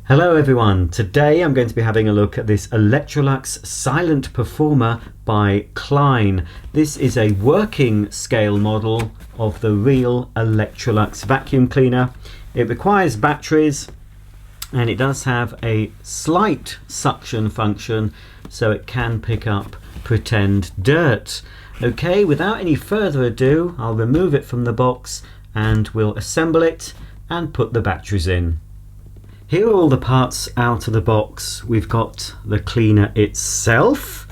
Hello everyone, today I'm going to be having a look at this Electrolux Silent Performer by Klein. This is a working scale model of the real Electrolux vacuum cleaner. It requires batteries and it does have a slight suction function so it can pick up pretend dirt. Okay, without any further ado, I'll remove it from the box and we'll assemble it and put the batteries in. Here are all the parts out of the box. We've got the cleaner itself,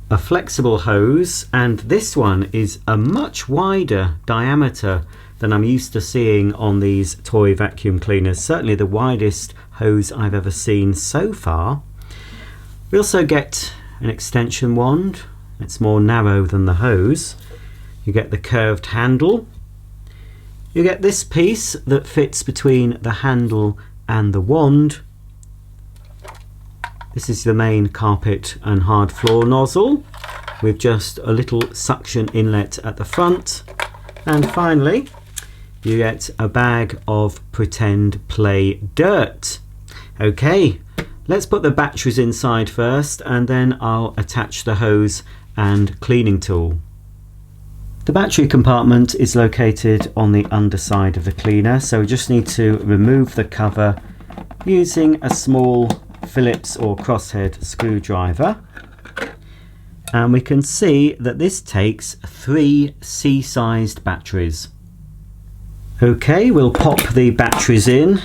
a flexible hose, and this one is a much wider diameter than I'm used to seeing on these toy vacuum cleaners. Certainly the widest hose I've ever seen so far. We also get an extension wand. It's more narrow than the hose. You get the curved handle. You get this piece that fits between the handle and the wand. This is the main carpet and hard floor nozzle with just a little suction inlet at the front. And finally, you get a bag of pretend play dirt. Okay, let's put the batteries inside first and then I'll attach the hose and cleaning tool. The battery compartment is located on the underside of the cleaner, so we just need to remove the cover using a small Phillips or crosshead screwdriver. And we can see that this takes 3 C-sized batteries. Okay, we'll pop the batteries in,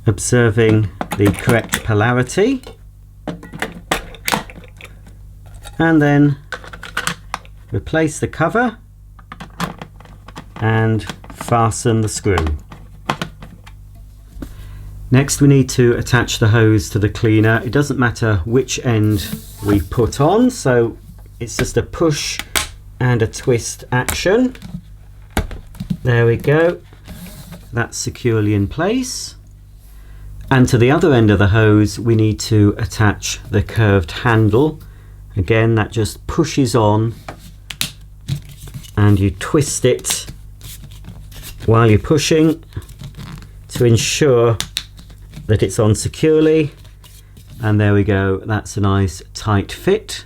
observing the correct polarity. And then replace the cover and fasten the screw. Next we need to attach the hose to the cleaner. It doesn't matter which end we put on, so it's just a push and a twist action. There we go, that's securely in place. And to the other end of the hose we need to attach the curved handle. Again, that just pushes on and you twist it while you're pushing to ensure that it's on securely. And there we go, that's a nice tight fit.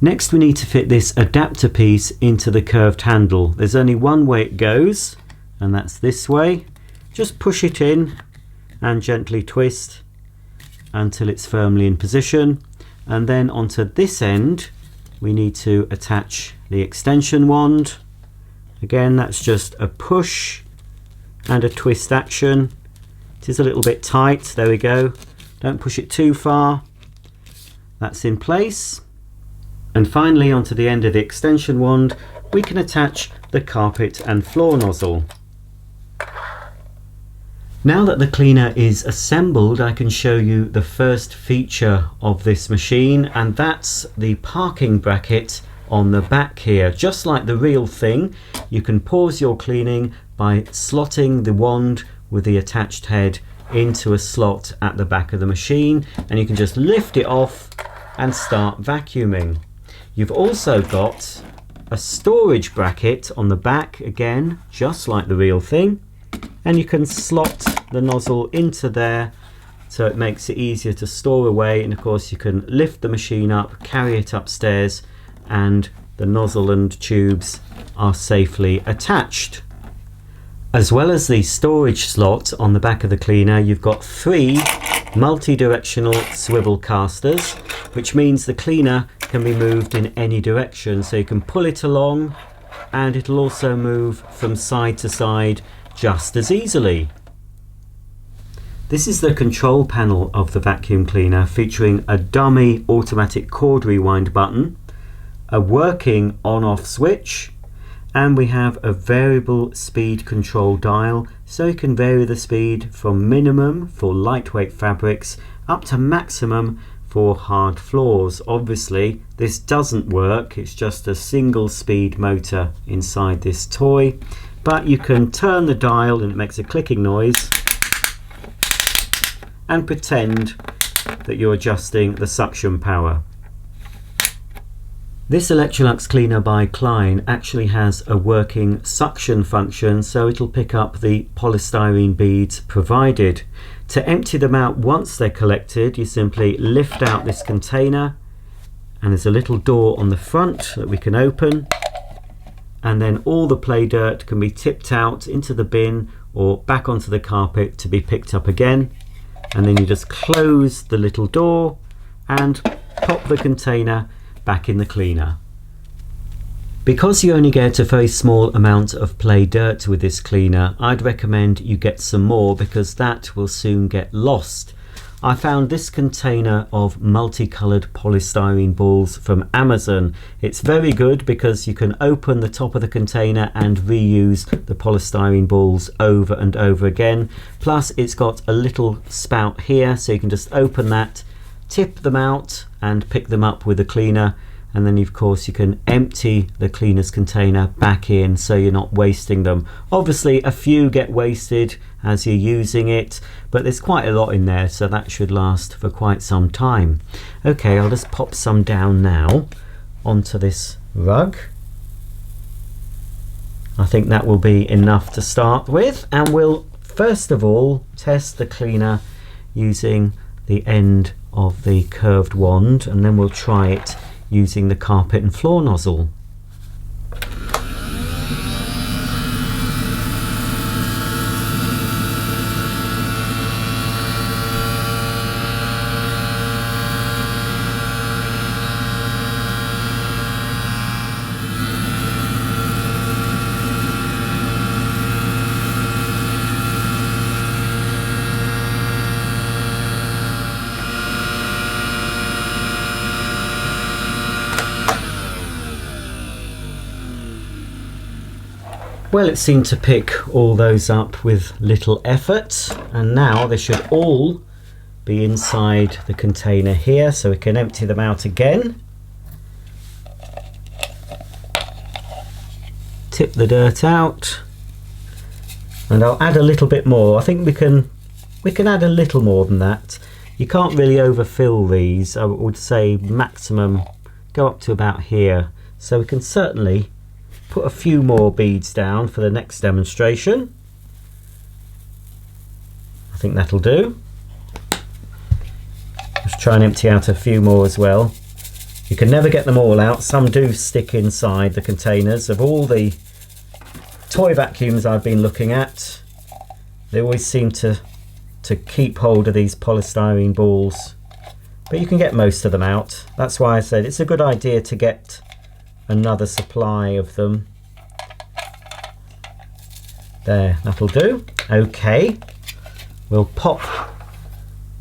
Next we need to fit this adapter piece into the curved handle. There's only one way it goes, and that's this way. Just push it in and gently twist until it's firmly in position. And then onto this end we need to attach the extension wand. Again, that's just a push and a twist action. It is a little bit tight, there we go. Don't push it too far. That's in place. And finally, onto the end of the extension wand, we can attach the carpet and floor nozzle. Now that the cleaner is assembled, I can show you the first feature of this machine, and that's the parking bracket on the back here. Just like the real thing, you can pause your cleaning by slotting the wand with the attached head into a slot at the back of the machine, and you can just lift it off and start vacuuming. You've also got a storage bracket on the back, again just like the real thing, and you can slot the nozzle into there so it makes it easier to store away. And of course you can lift the machine up, carry it upstairs, and the nozzle and tubes are safely attached. As well as the storage slot on the back of the cleaner, you've got 3 multi-directional swivel casters, which means the cleaner can be moved in any direction. So you can pull it along and it'll also move from side to side just as easily. This is the control panel of the vacuum cleaner, featuring a dummy automatic cord rewind button, a working on-off switch, and we have a variable speed control dial, so you can vary the speed from minimum for lightweight fabrics up to maximum for hard floors. Obviously this doesn't work, it's just a single speed motor inside this toy, but you can turn the dial and it makes a clicking noise and pretend that you're adjusting the suction power. This Electrolux cleaner by Klein actually has a working suction function, so it'll pick up the polystyrene beads provided. To empty them out once they're collected, you simply lift out this container, and there's a little door on the front that we can open, and then all the play dirt can be tipped out into the bin or back onto the carpet to be picked up again. And then you just close the little door and pop the container back in the cleaner. Because you only get a very small amount of play dirt with this cleaner, I'd recommend you get some more because that will soon get lost. I found this container of multicolored polystyrene balls from Amazon. It's very good because you can open the top of the container and reuse the polystyrene balls over and over again. Plus it's got a little spout here, so you can just open that, tip them out and pick them up with the cleaner, and then of course you can empty the cleaner's container back in so you're not wasting them. Obviously a few get wasted as you're using it, but there's quite a lot in there, so that should last for quite some time. Okay, I'll just pop some down now onto this rug. I think that will be enough to start with, and we'll first of all test the cleaner using the end of the curved wand, and then we'll try it using the carpet and floor nozzle. Well, it seemed to pick all those up with little effort, and now they should all be inside the container here, so we can empty them out again. Tip the dirt out, and I'll add a little bit more. I think we can add a little more than that. You can't really overfill these. I would say maximum go up to about here, so we can certainly put a few more beads down for the next demonstration. I think that'll do. Let's try and empty out a few more as well. You can never get them all out. Some do stick inside the containers. Of all the toy vacuums I've been looking at, they always seem to keep hold of these polystyrene balls. But you can get most of them out. That's why I said it's a good idea to get another supply of them. There, that'll do. Okay, we'll pop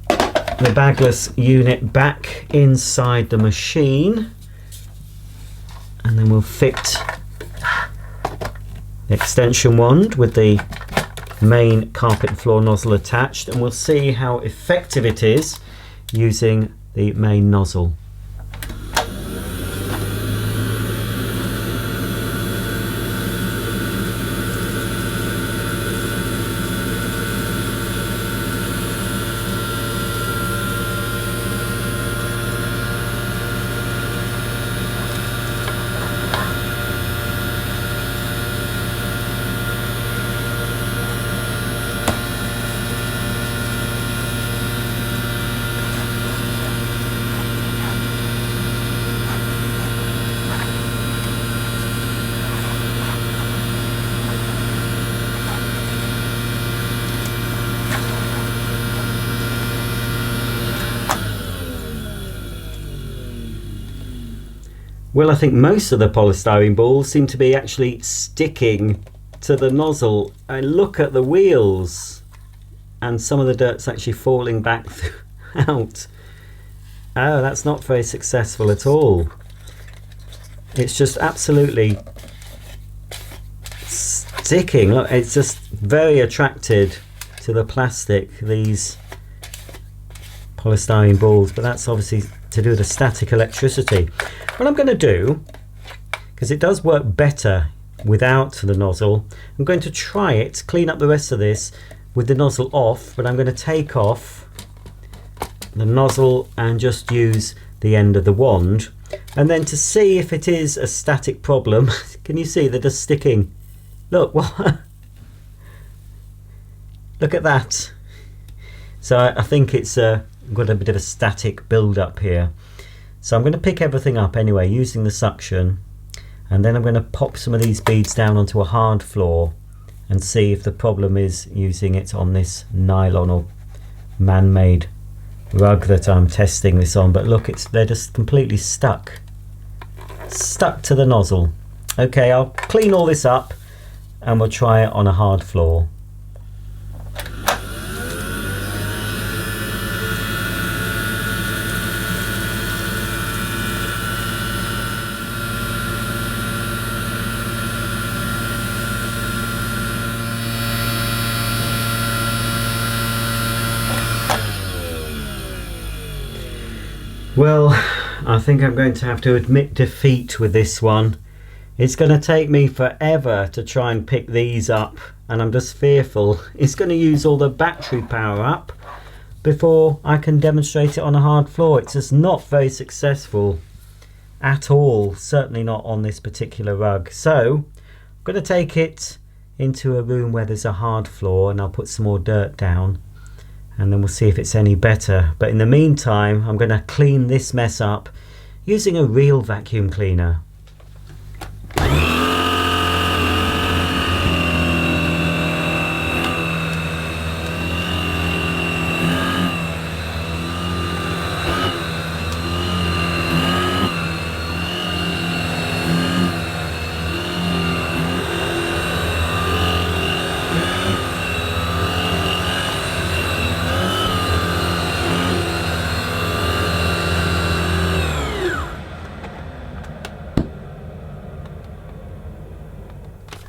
the bagless unit back inside the machine, and then we'll fit the extension wand with the main carpet and floor nozzle attached, and we'll see how effective it is using the main nozzle. Well, I think most of the polystyrene balls seem to be actually sticking to the nozzle. And look at the wheels, and some of the dirt's actually falling back out. Oh, that's not very successful at all. It's just absolutely sticking. Look, it's just very attracted to the plastic, these polystyrene balls, but that's obviously to do with the static electricity. What I'm going to do, because it does work better without the nozzle, I'm going to try it, clean up the rest of this with the nozzle off, but I'm going to take off the nozzle and just use the end of the wand. And then to see if it is a static problem, can you see they're just sticking? Look, what? Look at that. So I think it's got a bit of a static build up here. So I'm going to pick everything up anyway using the suction, and then I'm going to pop some of these beads down onto a hard floor and see if the problem is using it on this nylon or man-made rug that I'm testing this on. But look, they're just completely stuck to the nozzle. Okay, I'll clean all this up and we'll try it on a hard floor. Well, I think I'm going to have to admit defeat with this one. It's going to take me forever to try and pick these up, and I'm just fearful it's going to use all the battery power up before I can demonstrate it on a hard floor. It's just not very successful at all, certainly not on this particular rug. So I'm going to take it into a room where there's a hard floor and I'll put some more dirt down, and then we'll see if it's any better. But in the meantime, I'm going to clean this mess up using a real vacuum cleaner.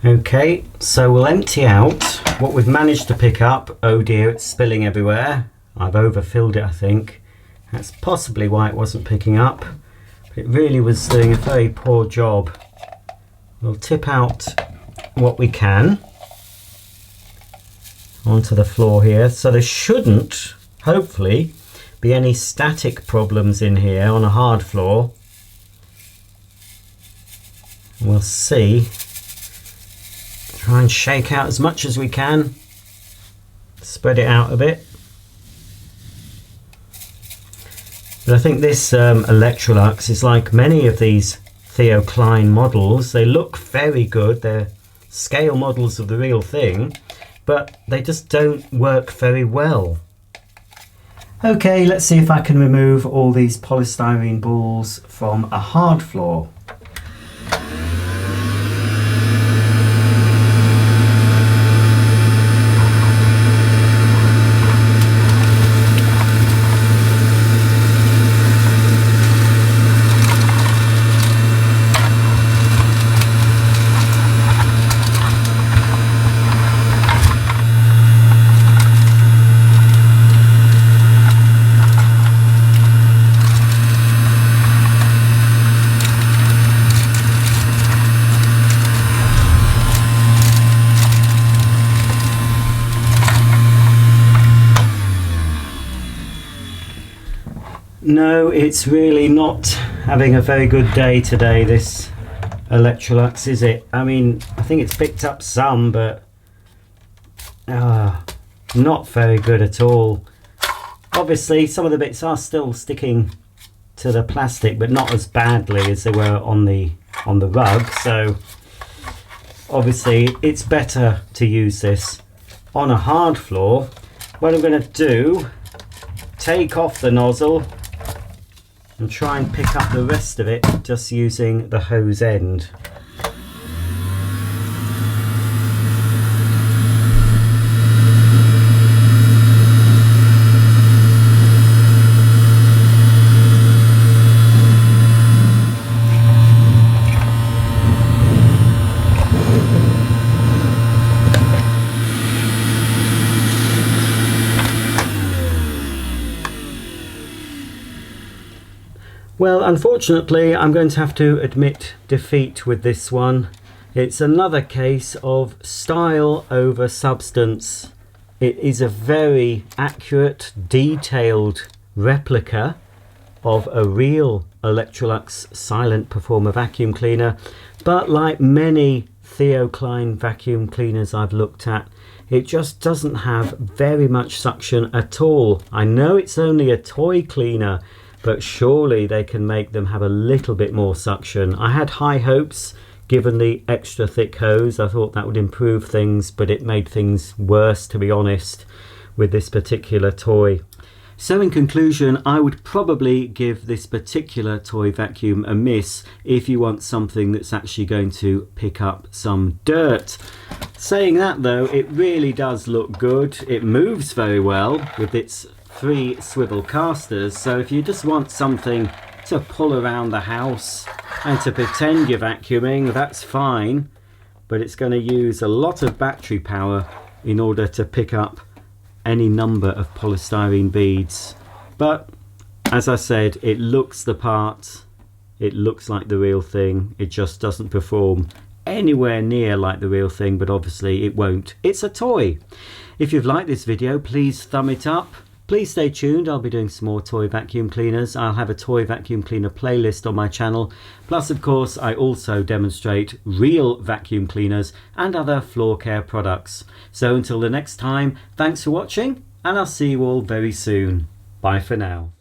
Okay, so we'll empty out what we've managed to pick up. Oh dear, it's spilling everywhere. I've overfilled it, I think. That's possibly why it wasn't picking up. But it really was doing a very poor job. We'll tip out what we can onto the floor here. So there shouldn't, hopefully, be any static problems in here on a hard floor. We'll see. Try and shake out as much as we can. Spread it out a bit. But I think this Electrolux is like many of these Klein models. They look very good. They're scale models of the real thing, but they just don't work very well. Okay, let's see if I can remove all these polystyrene balls from a hard floor. No, it's really not having a very good day today, this Electrolux, is it? I mean, I think it's picked up some, but not very good at all. Obviously, some of the bits are still sticking to the plastic, but not as badly as they were on the rug. So obviously, it's better to use this on a hard floor. What I'm going to do, take off the nozzle and try and pick up the rest of it just using the hose end. Well, unfortunately, I'm going to have to admit defeat with this one. It's another case of style over substance. It is a very accurate, detailed replica of a real Electrolux Silent Performer vacuum cleaner, but like many Klein vacuum cleaners I've looked at, it just doesn't have very much suction at all. I know it's only a toy cleaner, but surely they can make them have a little bit more suction. I had high hopes given the extra thick hose. I thought that would improve things, but it made things worse, to be honest, with this particular toy. So in conclusion, I would probably give this particular toy vacuum a miss if you want something that's actually going to pick up some dirt. Saying that though, it really does look good. It moves very well with its 3 swivel casters, so if you just want something to pull around the house and to pretend you're vacuuming, that's fine, but it's going to use a lot of battery power in order to pick up any number of polystyrene beads. But as I said, it looks the part, it looks like the real thing. It just doesn't perform anywhere near like the real thing, but obviously it won't. It's a toy. If you've liked this video, please thumb it up. Please stay tuned, I'll be doing some more toy vacuum cleaners. I'll have a toy vacuum cleaner playlist on my channel. Plus, of course, I also demonstrate real vacuum cleaners and other floor care products. So until the next time, thanks for watching, and I'll see you all very soon. Bye for now.